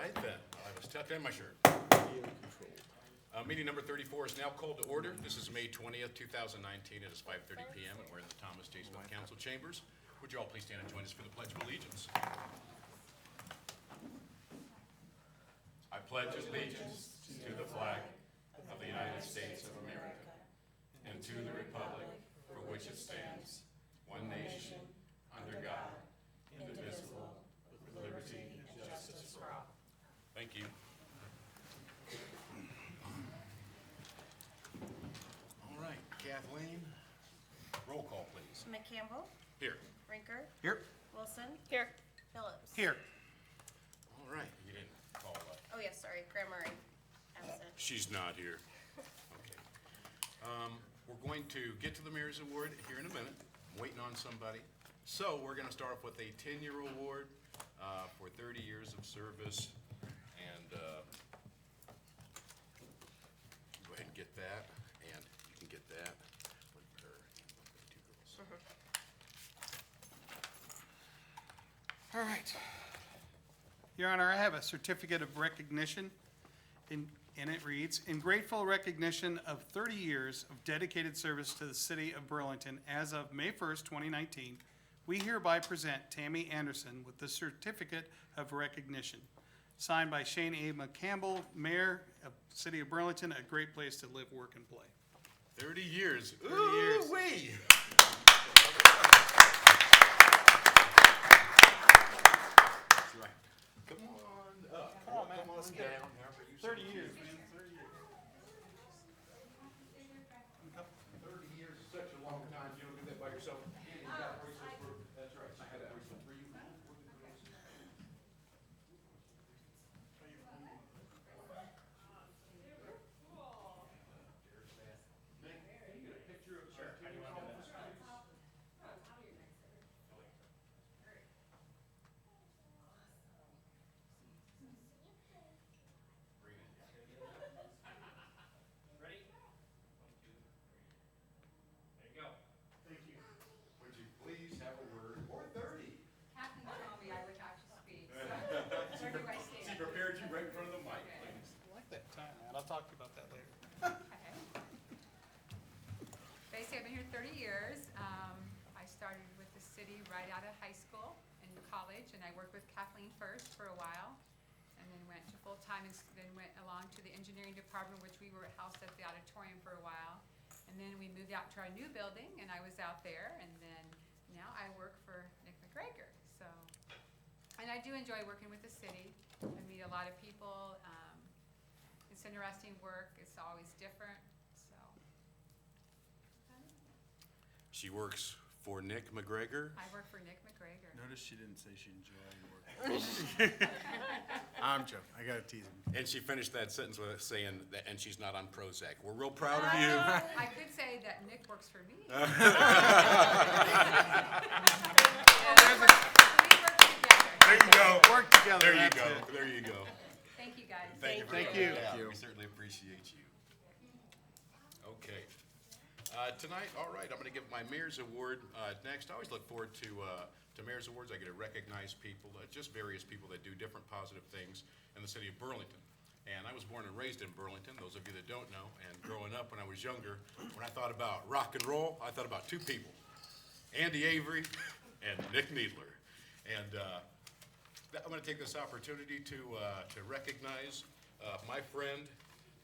right then. I was tucked in my shirt. Meeting number 34 is now called to order. This is May 20th, 2019. It is 5:30 p.m. and we're in the Thomas J. Smith Council Chambers. Would you all please stand and join us for the Pledge of Allegiance? I pledge allegiance to the flag of the United States of America and to the republic for which it stands, one nation, under God, indivisible, with liberty and justice for all. Thank you. All right, Kathleen, roll call, please. McCampbell, Here. Rinker, Here. Wilson, Here. Phillips. Here. All right, you didn't call up. Oh, yes, sorry, Graham Murray, absent. She's not here. Okay. We're going to get to the Mayor's Award here in a minute. I'm waiting on somebody. So we're going to start off with a 10-year award for 30 years of service. And go ahead and get that, and you can get that. Look at her. Look at the two girls. All right. Your Honor, I have a certificate of recognition, and it reads, "In grateful recognition of 30 years of dedicated service to the city of Burlington as of May 1st, 2019, we hereby present Tammy Anderson with the certificate of recognition. Signed by Shane A. McCampbell, Mayor of the City of Burlington, a great place to live, work, and play." 30 years. 30 years. Ooh-wee. That's right. Come on up. Come on, man. Come on Let's down. get it. However you 30 see years, fit. man, 30 years. 30 years is such a long time. You don't do that by yourself. And you got bracelets for, that's right. I had a bracelet for you. Nick, can you get a picture of Timmy in the office, please? Thank you. Would you please have a word or 30? Captain told me I would have to speak, so where do I She stand? prepared you right in front of the mic, Okay. please. I like that time, man. I'll talk to you about that later. Okay. Basically, I've been here 30 years. I started with the city right out of high school and college, and I worked with Kathleen first for a while, and then went to full-time, and then went along to the engineering department, which we were housed at the auditorium for a while. And then we moved out to our new building, and I was out there, and then now I work for Nick McGregor, so. And I do enjoy working with the city. I meet a lot of people. It's interesting work. It's always different, so. She works for Nick McGregor. I work for Nick McGregor. Notice she didn't say she enjoyed working. I'm joking. I gotta tease him. And she finished that sentence with saying that, and she's not on Prozac. We're real proud of you. I could say that Nick works for me. We work together. There you go. Work together. There you that's go. it. There you go. Thank you, guys. Thank you. for Thank coming you. out. Thank you. We certainly appreciate you. Okay. Tonight, all right, I'm going to give my Mayor's Award next. I always look forward to Mayor's Awards. I get to recognize people, just various people that do different positive things in the city of Burlington. And I was born and raised in Burlington, those of you that don't know. And growing up when I was younger, when I thought about rock and roll, I thought about two people, Andy Avery and Nick Needler. And I'm going to take this opportunity to recognize my friend,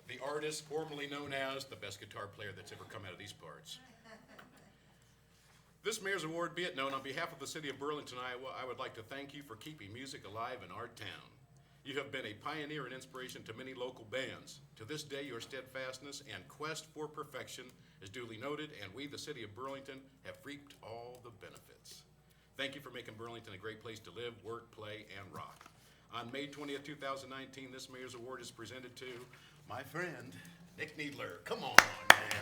the artist formerly known as the best guitar player that's ever come out of these parts. This Mayor's Award, be it known, on behalf of the city of Burlington, Iowa, I would like to thank you for keeping music alive in our town. You have been a pioneer and inspiration to many local bands. To this day, your steadfastness and quest for perfection is duly noted, and we, the city of Burlington, have reaped all the benefits. Thank you for making Burlington a great place to live, work, play, and rock. On May 20th, 2019, this Mayor's Award is presented to my friend, Nick Needler. Come on, man.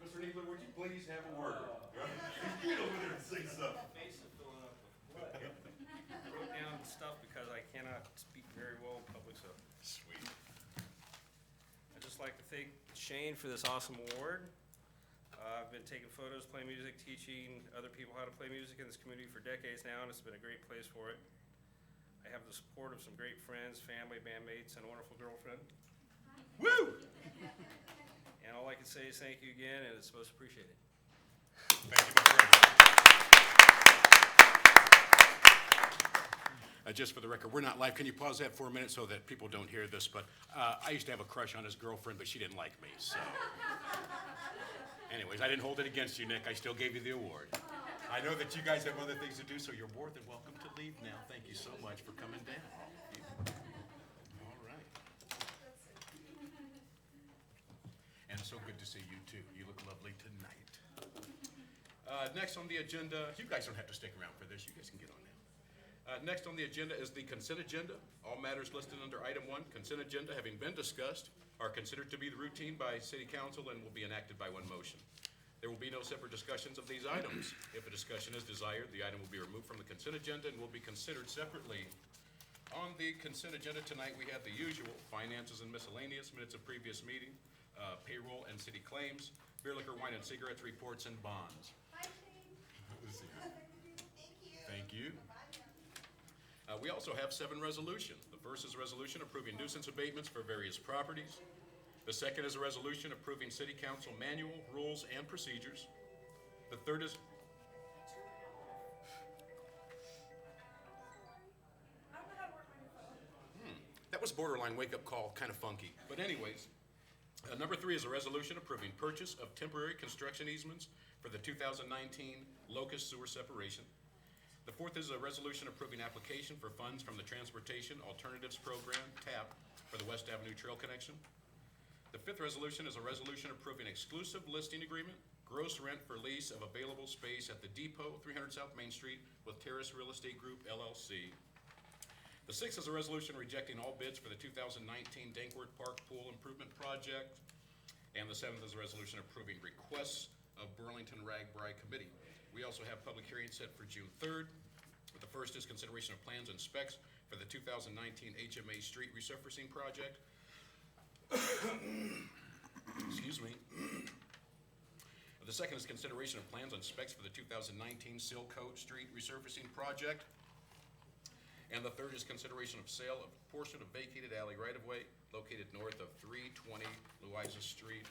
Mr. Needler, would you please have a word? Get over there and say something. Face is filling up with blood. I wrote down like to thank Shane for this awesome award. I've been taking photos, playing music, teaching other people how to play music in this community for decades now, and it's been a great place for it. I have the support of some great friends, family, bandmates, and a wonderful girlfriend. Woo! And all I can say is thank you again, and it's most appreciated. Thank you, my friend. Just for the record, we're not live. Can you pause that for a minute so that people don't hear this? But I used to have a crush on his girlfriend, but she didn't like me, so. Anyways, I didn't hold it against you, Nick. I still gave you the award. I know that you guys have other things to do, so you're more than welcome to leave now. Thank you so much for coming down. All right. And so good to see you, too. You look lovely tonight. Next on the agenda, you guys don't have to stick around for this. You guys can get on now. Next on the agenda is the consent agenda. All matters listed under item 1, consent agenda, having been discussed, are considered to be the routine by City Council and will be enacted by one motion. There will be no separate discussions of these items. If a discussion is desired, the item will be removed from the consent agenda and will be considered separately. On the consent agenda tonight, we have the usual finances and miscellaneous, minutes of previous meeting, payroll and city claims, beer, liquor, wine, and cigarettes, reports, and bonds. Thank you. We also have 7 resolutions. The first is a resolution approving nuisance abatements for various properties. The second is a resolution approving city council manual, rules, and procedures. The third is... That was borderline wake-up call, kind of funky. But anyways, number 3 is a resolution approving purchase of temporary construction easements for the 2019 locust sewer separation. The fourth is a resolution approving application for funds from the Transportation Alternatives Program, TAP, for the West Avenue Trail Connection. The fifth resolution is a resolution approving exclusive listing agreement, gross rent for lease of available space at the Depot, 300 South Main Street, with Terrace Real Estate Group, LLC. The sixth is a resolution rejecting all bids for the 2019 Dankworth Park Pool Improvement Project. And the seventh is a resolution approving requests of Burlington Ragbri Committee. We also have public hearings set for June 3rd. The first is consideration of plans and specs for the 2019 HMA Street Resurfacing Project. Excuse me. The second is consideration of plans and specs for the 2019 Silcoat Street Resurfacing Project. And the third is consideration of sale of a portion of vacated alley right-of-way located north of 320 Louisa Street.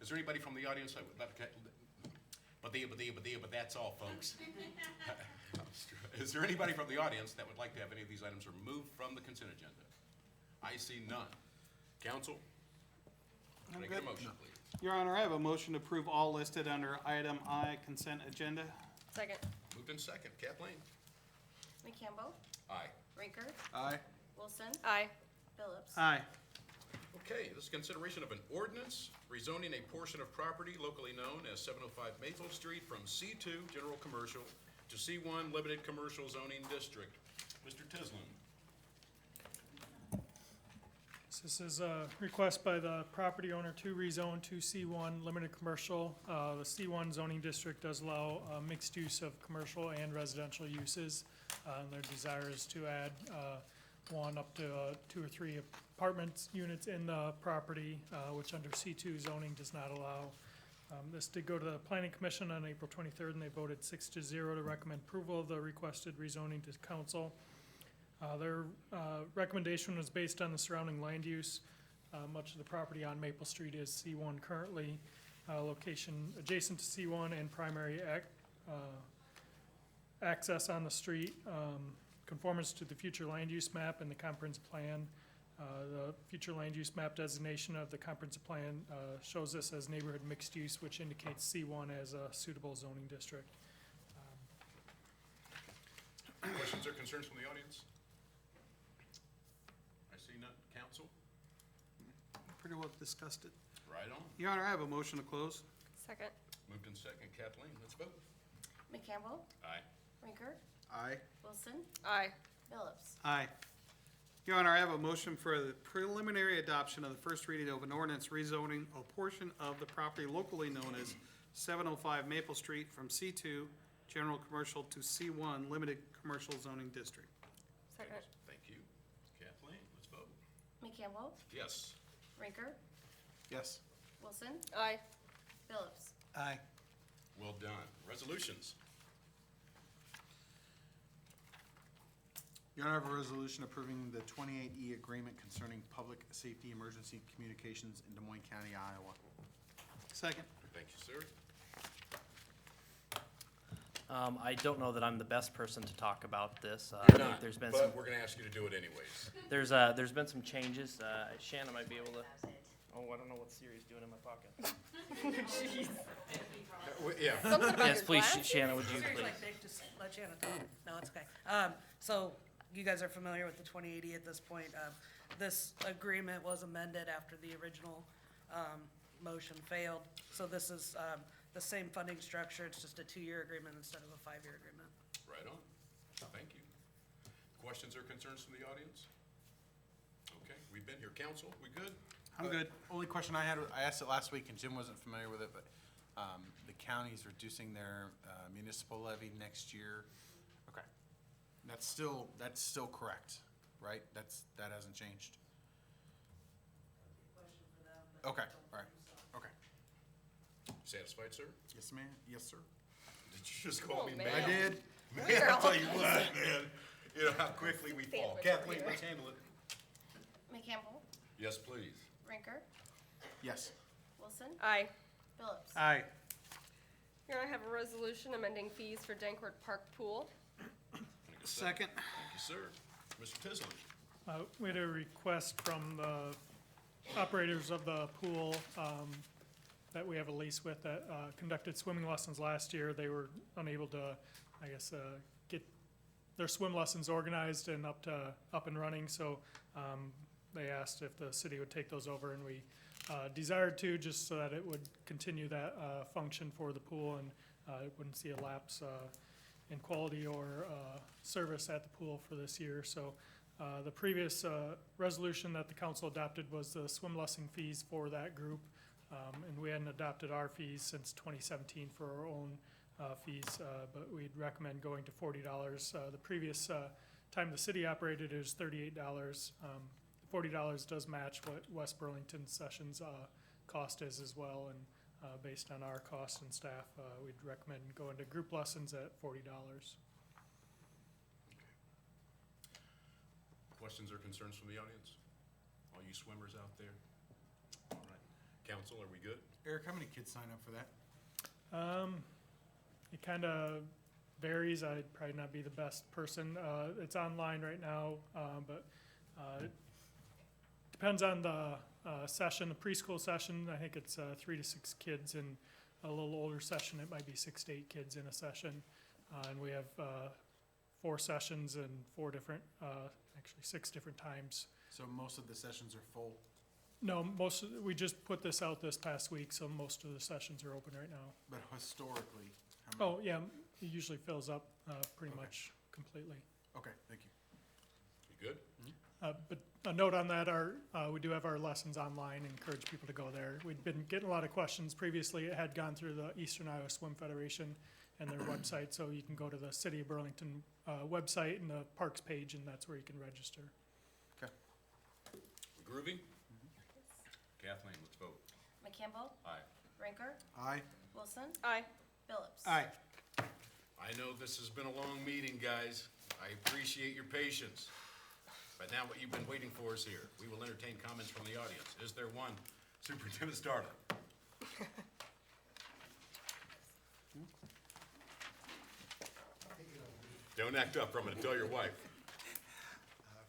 Is there anybody from the audience that would like to... But that's all, folks. Is there anybody from the audience that would like to have any of these items removed from the consent agenda? I see none. Council, can I get a motion, please? Your Honor, I have a motion to approve all listed under item I, consent agenda. Second. Moved in second. Kathleen? McCambo. Aye. Rinker. Aye. Wilson. Aye. Phillips. Aye. Okay, this is consideration of an ordinance rezoning a portion of property locally known as 705 Maple Street from C2 General Commercial to C1 Limited Commercial Zoning District. Mr. Tislin. This is a request by the property owner to rezone to C1 Limited Commercial. The C1 zoning district does allow mixed use of commercial and residential uses. Their desire is to add one up to 2 or 3 apartment units in the property, which under C2 zoning does not allow. This did go to the Planning Commission on April 23rd, and they voted 6-0 to recommend approval of the requested rezoning to council. Their recommendation was based on the surrounding land use. Much of the property on Maple Street is C1 currently, location adjacent to C1 and primary access on the street, conformance to the future land use map and the comprehensive plan. The future land use map designation of the comprehensive plan shows this as neighborhood mixed use, which indicates C1 as a suitable zoning district. Questions or concerns from the audience? I see none. Council? Pretty well discussed it. Right on. Your Honor, I have a motion to close. Second. Moved in second. Kathleen, let's vote. McCambo. Aye. Rinker. Aye. Wilson. Aye. Phillips. Aye. Your Honor, I have a motion for the preliminary adoption of the first reading of an ordinance rezoning a portion of the property locally known as 705 Maple Street from C2 General Commercial to C1 Limited Commercial Zoning District. Second. Thank you. Kathleen, let's vote. McCambo. Yes. Rinker. Yes. Wilson, Aye. Phillips. Aye. Well done. Resolutions. Your Honor, I have a resolution approving the 28E agreement concerning public safety emergency communications in Des Moines County, Iowa. Second. Thank you, sir. I don't know that I'm the best person to talk about this. You're not, There's been some, but we're gonna ask you to do it anyways. there's been some changes. Shannon might be able to. Oh, I don't know what Siri's doing in my pocket. Yeah. Something about Yes, your please, glasses? Shannon, would you Seriously, please? Dick, just let Shannon talk. No, it's okay. So you guys are familiar with the 2080 at this point. This agreement was amended after the original motion failed. So this is the same funding structure. It's just a 2-year agreement instead of a 5-year agreement. Right on. Thank you. Questions or concerns from the audience? Okay, we've been here. Council, we good? I'm good. Only question I had, I asked it last week and Jim wasn't familiar with it, but the county's reducing their municipal levy next year. Okay. That's still correct, right? That hasn't changed? Okay, all right, okay. Satisfied, sir? Yes, ma'am. Yes, sir. Did you just call Oh, me man. man? I did. Man, I'll tell you what, man. You know how quickly we fall. Sandwich Kathleen, over let's handle it. McCampbell, Yes, please. Rinker, Yes. Wilson, Aye. Phillips. Aye. Here I have a resolution amending fees for Dancourt Park Pool. Can I get a Second. Thank you, sir. Mr. Tisland. We had a request from the operators of the pool that we have a lease with that conducted swimming lessons last year. They were unable to, I guess, get their swim lessons organized and up and running. So they asked if the city would take those over, and we desired to, just so that it would continue that function for the pool and it wouldn't see a lapse in quality or service at the pool for this year. So the previous resolution that the council adopted was the swim lesson fees for that group. And we hadn't adopted our fees since 2017 for our own fees, but we'd recommend going to $40. The previous time the city operated, it was $38. $40 does match what West Burlington Sessions cost is as well, and based on our costs and staff, we'd recommend going to group lessons at $40. Questions or concerns from the audience? All you swimmers out there? All right. Council, are we good? Eric, how many kids sign up for that? It kind of varies. I'd probably not be the best person. It's online right now, but it depends on the session. The preschool session, I think it's 3 to 6 kids, and a little older session, it might be 6 to 8 kids in a session. And we have 4 sessions and 4 different, actually 6 different times. So most of the sessions are full? No, we just put this out this past week, so most of the sessions are open right now. But historically, how many? Oh, yeah, it usually fills up pretty Okay. much completely. Okay, thank you. You good? But a note on that, we do have our lessons online, encourage people to go there. We'd been getting a lot of questions previously. It had gone through the Eastern Iowa Swim Federation and their website, so you can go to the City of Burlington website and the parks page, and that's where you can register. Okay. We groovy? Kathleen, let's vote. McCampbell, Aye. Rinker, Aye. Wilson, Aye. Phillips. Aye. I know this has been a long meeting, guys. I appreciate your patience. But now what you've been waiting for is here. We will entertain comments from the audience. Is there one? Superintendent Starling. Don't act up, or I'm gonna tell your wife.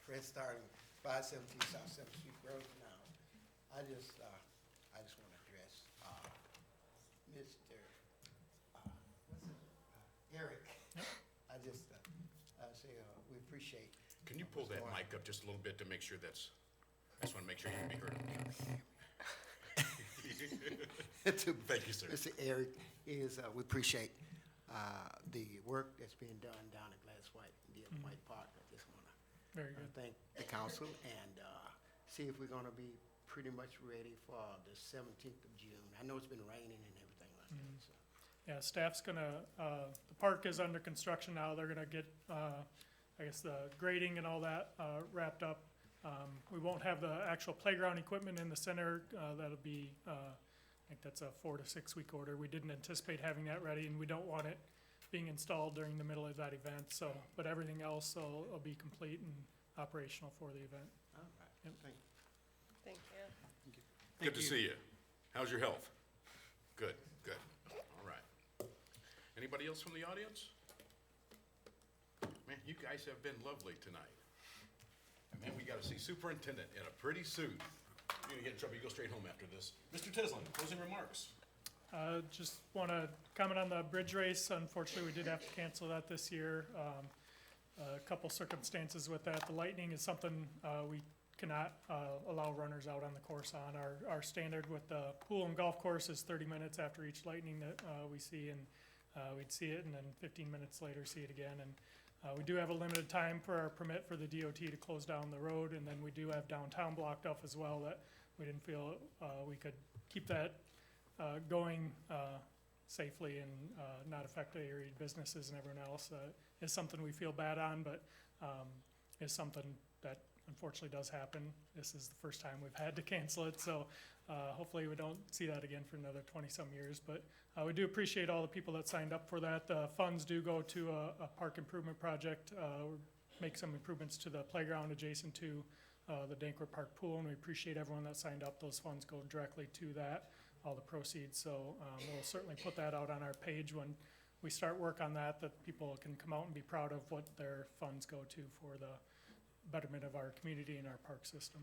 Fred Starling, 517 South 7th Street, Burlington now. I just want to address Mr. Eric. I just say we appreciate. Can you pull that mic up just a little bit to make sure that's, I just wanna make sure you can be heard. Thank you, sir. Mr. Eric is, we appreciate the work that's being done down at Glass White, White Park. I just want to Very good. thank the council and see if we're going to be pretty much ready for the 17th of June. I know it's been raining and everything like that, so. Yeah, staff's gonna, the park is under construction now. They're gonna get, I guess, the grading and all that wrapped up We won't have the actual playground equipment in the center. That'll be, I think that's a 4 to 6 week order. We didn't anticipate having that ready, and we don't want it being installed during the middle of that event. So, but everything else will be complete and operational for the event. All right, Yep. thank you. Thank you. Good to see you. How's your health? Good, good. All right. Anybody else from the audience? Man, you guys have been lovely tonight. And man, we got to see superintendent in a pretty suit. You're gonna get in trouble, you go straight home after this. Mr. Tislin, closing remarks. Just want to comment on the bridge race. Unfortunately, we did have to cancel that this year. A couple circumstances with that. The lightning is something we cannot allow runners out on the course on. Our standard with the pool and golf course is 30 minutes after each lightning that we see, and we'd see it, and then 15 minutes later see it again. And we do have a limited time for our permit for the DOT to close down the road, and then we do have downtown blocked off as well that we didn't feel we could keep that going safely and not affect the area businesses and everyone else. Is something we feel bad on, but is something that unfortunately does happen. This is the first time we've had to cancel it, so hopefully we don't see that again for another 20-some years. But we do appreciate all the people that signed up for that. The funds do go to a park improvement project, make some improvements to the playground adjacent to the Dankworth Park pool, and we appreciate everyone that signed up. Those funds go directly to that, all the proceeds. So we'll certainly put that out on our page when we start work on that people can come out and be proud of what their funds go to for the betterment of our community and our park system.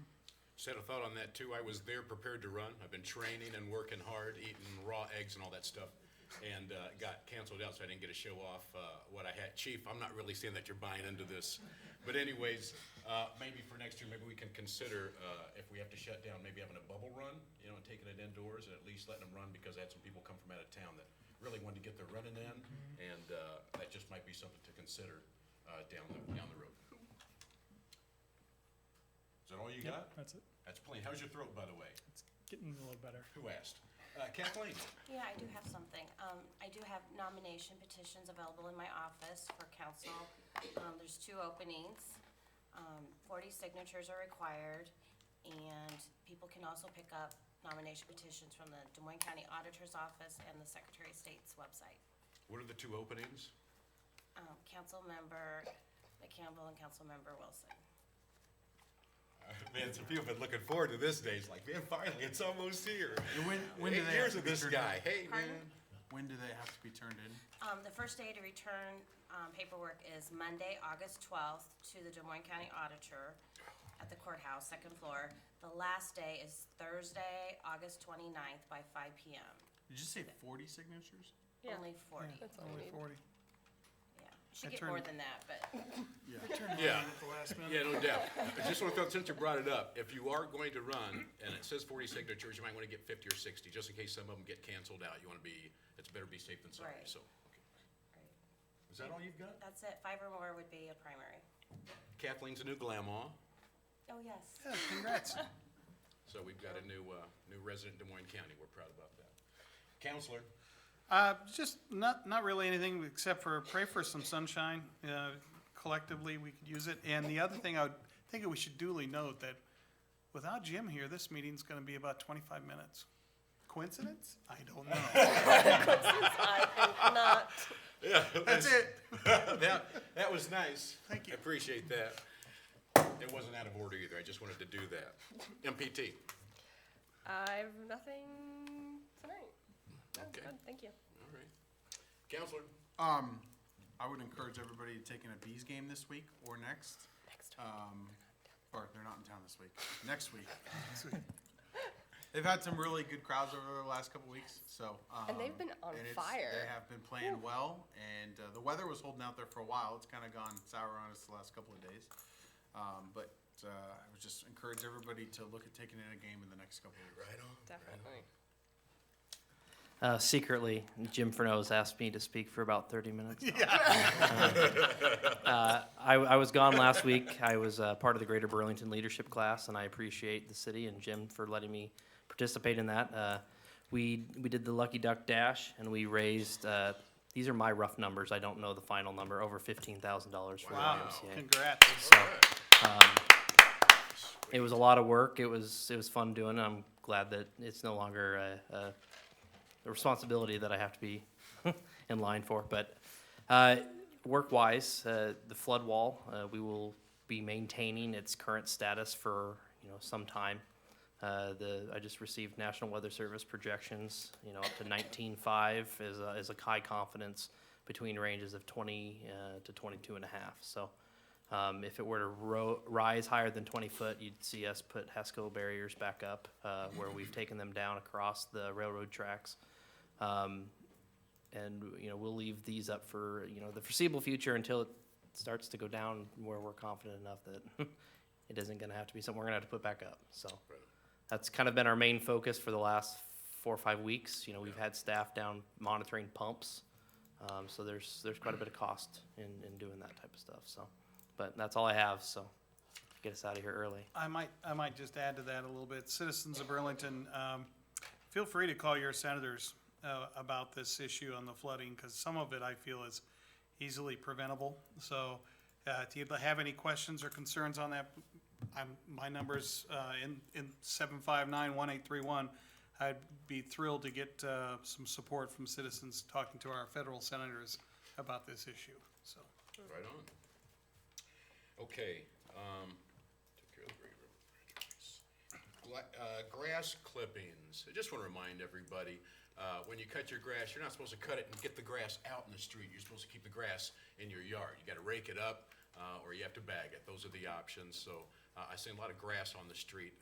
Just had a thought on that too. I was there prepared to run. I've been training and working hard, eating raw eggs and all that stuff, and got canceled out, so I didn't get to show off what I had. Chief, I'm not really saying that you're buying into this, but anyways, maybe for next year, maybe we can consider if we have to shut down, maybe having a bubble run, you know, and taking it indoors and at least letting them run, because I had some people come from out of town that really wanted to get their running in, and that just might be something to consider down the road. Is that all you got? That's it. That's plain. How's your throat, by the way? It's getting a little better. Who asked? Kathleen? Yeah, I do have something. I do have nomination petitions available in my office for council. There's 2 openings. 40 signatures are required, and people can also pick up nomination petitions from the Des Moines County Auditor's Office and the Secretary of State's website. What are the 2 openings? Councilmember McCampbell and Councilmember Wilson. Man, some people have been looking forward to this day. It's like, man, finally, it's almost here. And when do 8 they years have of to be this turned guy. in? Hey, Pardon? man. When do they have to be turned in? The first day to return paperwork is Monday, August 12th, to the Des Moines County Auditor at the courthouse, 2nd floor. The last day is Thursday, August 29th by 5 p.m. Did you say 40 signatures? Yeah. Only 40. That's all we Only need. 40. Yeah, you should I get more turned- than that, but Yeah. Yeah, no doubt. I just want to throw, since you brought it up, if you are going to run, and it says 40 signatures, you might want to get 50 or 60, just in case some of them get canceled out. You want to be, it's better be safe than sorry, Right. so. Okay. right. Is that all you've got? That's it. 5 or more would be a primary. Kathleen's a new grandma, Oh, yes. Yeah, congrats. so we've got a new resident in Des Moines County. We're proud about that. Counselor? Just not really anything except for pray for some sunshine. Collectively, we could use it. And the other thing I would think we should duly note that without Jim here, this meeting's going to be about 25 minutes. Coincidence? I don't know. I think not. Yeah. That's it. That was nice. Thank you. I appreciate that. It wasn't out of order either. I just wanted to do that. MPT? I have nothing tonight. No, Okay. good, thank you. All right. Counselor? I would encourage everybody to take in a Bees game this week or next. Next Or they're not in town this week. Next week. They've had some really good crowds over the last couple weeks, so. And they've been on and fire. They have been playing well, and the weather was holding out there for a while. It's kind of gone sour on us the last couple of days. But I would just encourage everybody to look at taking in a game in the next couple of weeks. Right on. Definitely. Secretly, Jim Furneau's asked me to speak for about 30 minutes. I was gone last week. I was part of the Greater Burlington Leadership class, and I appreciate the city and Jim for letting me participate in that. We did the Lucky Duck Dash, and we raised, these are my rough numbers, I don't know the final number, over $15,000 for Wow, the YMCA. congrats. So, It was a lot of work. It was fun doing. I'm glad that it's no longer a responsibility that I have to be in line for. But work-wise, the flood wall, we will be maintaining its current status for some time. I just received National Weather Service projections, up to 19.5 is a high confidence between ranges of 20 to 22 and a half. So if it were to rise higher than 20 foot, you'd see us put HESCO barriers back up where we've taken them down across the railroad tracks. And we'll leave these up for the foreseeable future until it starts to go down where we're confident enough that it isn't going to have to be something we're going to have to put back up. So that's kind of been our main focus for the last 4 or 5 weeks. We've had staff down monitoring pumps, so there's quite a bit of cost in doing that type of stuff. So, but that's all I have. So get us out of here early. I might just add to that a little bit. Citizens of Burlington, feel free to call your senators about this issue on the flooding, because some of it I feel is easily preventable. So if you have any questions or concerns on that, my number's in 759-1831. I'd be thrilled to get some support from citizens talking to our federal senators about this issue. So Right on. Okay, took care of the Great River. Grass clippings. I just want to remind everybody, when you cut your grass, you're not supposed to cut it and get the grass out in the street. You're supposed to keep the grass in your yard. You got to rake it up, or you have to bag it. Those are the options. So I see a lot of grass on the street.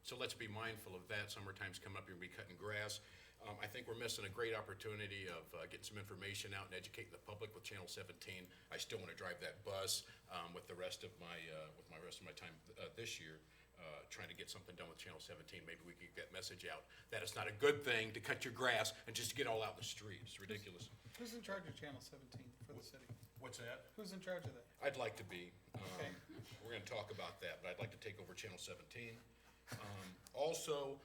So let's be mindful of that. Summertime's coming up, you're gonna be cutting grass. I think we're missing a great opportunity of getting some information out and educating the public with Channel 17. I still want to drive that bus with the rest of my time this year. Trying to get something done with Channel 17. Maybe we could get that message out that it's not a good thing to cut your grass and just get all out in the street. It's ridiculous. who's in charge of Channel 17 for the city? What's that? Who's in charge of that? I'd like to be. Okay. We're gonna talk about that, but I'd like to take over Channel 17. Also,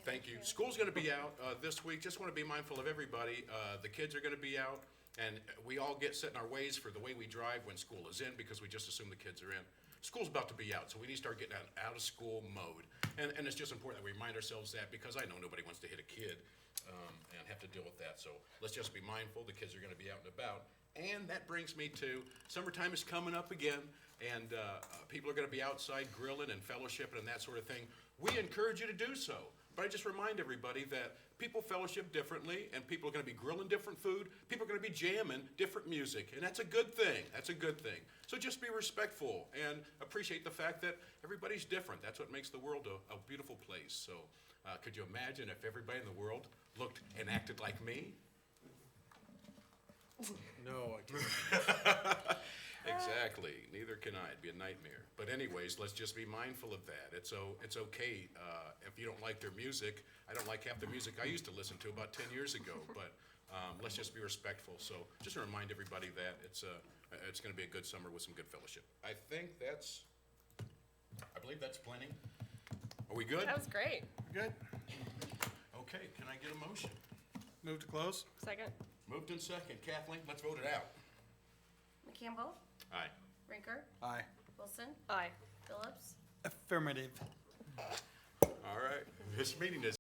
thank you. School's gonna be out this week. Just wanna be mindful of everybody. The kids are gonna be out, and we all get set in our ways for the way we drive when school is in, because we just assume the kids are in. School's about to be out, so we need to start getting out of school mode. And it's just important that we remind ourselves that, because I know nobody wants to hit a kid and have to deal with that. So let's just be mindful. The kids are gonna be out and about. And that brings me to, summertime is coming up again, and people are gonna be outside grilling and fellowshipping and that sort of thing. We encourage you to do so, but I just remind everybody that people fellowship differently, and people are gonna be grilling different food, people are gonna be jamming different music, and that's a good thing, that's a good thing. So just be respectful and appreciate the fact that everybody's different. That's what makes the world a beautiful place. So could you imagine if everybody in the world looked and acted like me? No, I can't. Exactly. Neither can I. It'd be a nightmare. But anyways, let's just be mindful of that. It's okay if you don't like their music. I don't like half the music I used to listen to about 10 years ago. But let's just be respectful. So just to remind everybody that it's going to be a good summer with some good fellowship. I believe that's plenty. Are we good? That was great. Good. Okay. Can I get a motion? Move to close? Second. Moved in second. Kathleen, let's vote it out. McCampbell, Aye. Rinker, Aye. Wilson, Aye. Phillips. Affirmative. All right. This meeting is